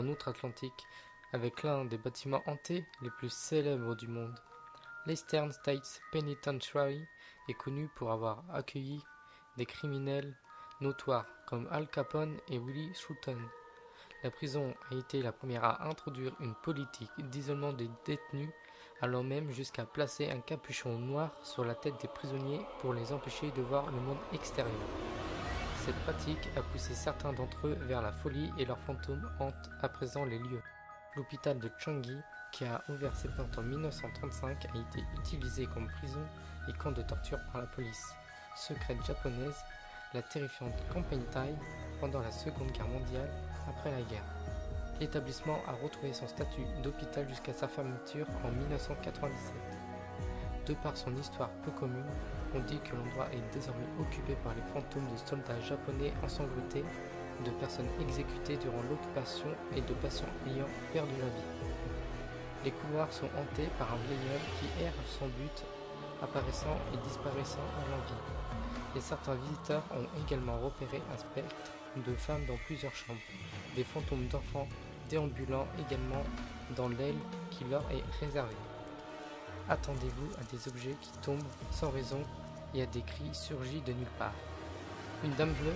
outre-Atlantique, avec l'un des bâtiments hantés les plus célèbres du monde. L'Eastern States Penitentiary est connu pour avoir accueilli des criminels notoires comme Al Capone et Willie Sutton. La prison a été la première à introduire une politique d'isolement des détenus, allant même jusqu'à placer un capuchon noir sur la tête des prisonniers pour les empêcher de voir le monde extérieur. Cette pratique a poussé certains d'entre eux vers la folie et leurs fantômes hantent à présent les lieux. L'hôpital de Changi, qui a ouvert ses portes en 1935, a été utilisé comme prison et camp de torture par la police secrète japonaise, la terrifiante Kempeitai, pendant la Seconde Guerre mondiale, après la guerre. L'établissement a retrouvé son statut d'hôpital jusqu'à sa fermeture en 1997. De par son histoire peu commune, on dit que l'endroit est désormais occupé par les fantômes de soldats japonais ensanglantés, de personnes exécutées durant l'occupation et de patients ayant perdu la vie. Les couloirs sont hantés par un vieil homme qui erre sans but, apparaissant et disparaissant à l'envie. Et certains visiteurs ont également repéré un spectre de femmes dans plusieurs chambres, des fantômes d'enfants déambulant également dans l'aile qui leur est réservée. Attendez-vous à des objets qui tombent sans raison et à des cris surgis de nulle part. Une dame bleue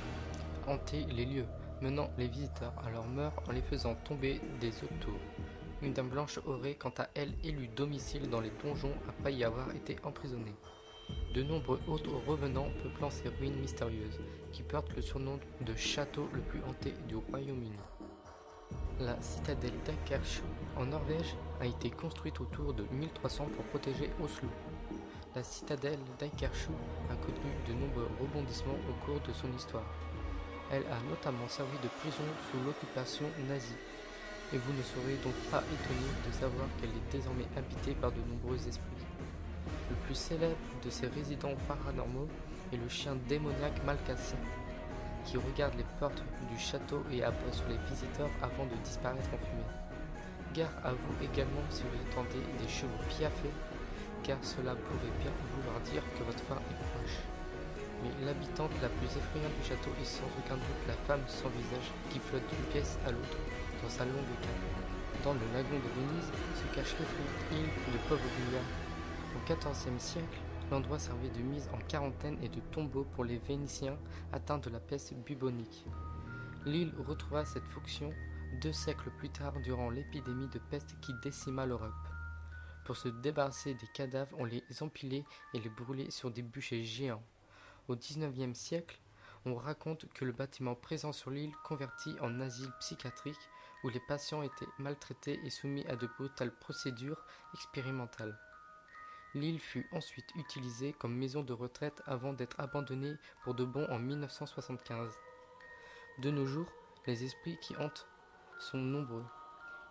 hantait les lieux, menant les visiteurs à leur mort en les faisant tomber des hautes tours. Une dame blanche aurait quant à elle élu domicile dans les donjons après y avoir été emprisonnée. De nombreux autres revenants peuplant ces ruines mystérieuses, qui portent le surnom de château le plus hanté du Royaume-Uni. La citadelle d'Akershus en Norvège a été construite autour de 1300 pour protéger Oslo. La citadelle d'Akershus a connu de nombreux rebondissements au cours de son histoire. Elle a notamment servi de prison sous l'occupation nazie. Et vous ne serez donc pas étonné de savoir qu'elle est désormais habitée par de nombreux esprits. Le plus célèbre de ces résidents paranormaux est le chien démoniaque Malkassien, qui regarde les portes du château et aboie sur les visiteurs avant de disparaître en fumée. Gare à vous également si vous entendez des chevaux piaffer, car cela pourrait bien vouloir dire que votre fin est proche. Mais l'habitante la plus effrayante du château est sans aucun doute la femme sans visage qui flotte d'une pièce à l'autre dans sa longue canne. Dans le lagon de Venise se cache l'effrayante île de Poveglia. Au XIVe siècle, l'endroit servait de mise en quarantaine et de tombeau pour les Vénitiens atteints de la peste bubonique. L'île retrouva cette fonction 2 siècles plus tard durant l'épidémie de peste qui décima l'Europe. Pour se débarrasser des cadavres, on les empilait et les brûlait sur des bûchers géants. Au XIXe siècle, on raconte que le bâtiment présent sur l'île convertit en asile psychiatrique où les patients étaient maltraités et soumis à de brutales procédures expérimentales. L'île fut ensuite utilisée comme maison de retraite avant d'être abandonnée pour de bon en 1975. De nos jours, les esprits qui hantent sont nombreux.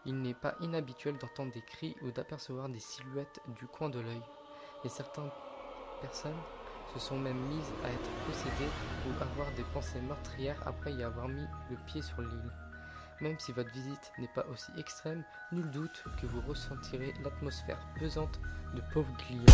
Il n'est pas inhabituel d'entendre des cris ou d'apercevoir des silhouettes du coin de l'œil. Et certaines personnes se sont même mises à être possédées ou avoir des pensées meurtrières après y avoir mis le pied sur l'île. Même si votre visite n'est pas aussi extrême, nul doute que vous ressentirez l'atmosphère pesante de Poveglia.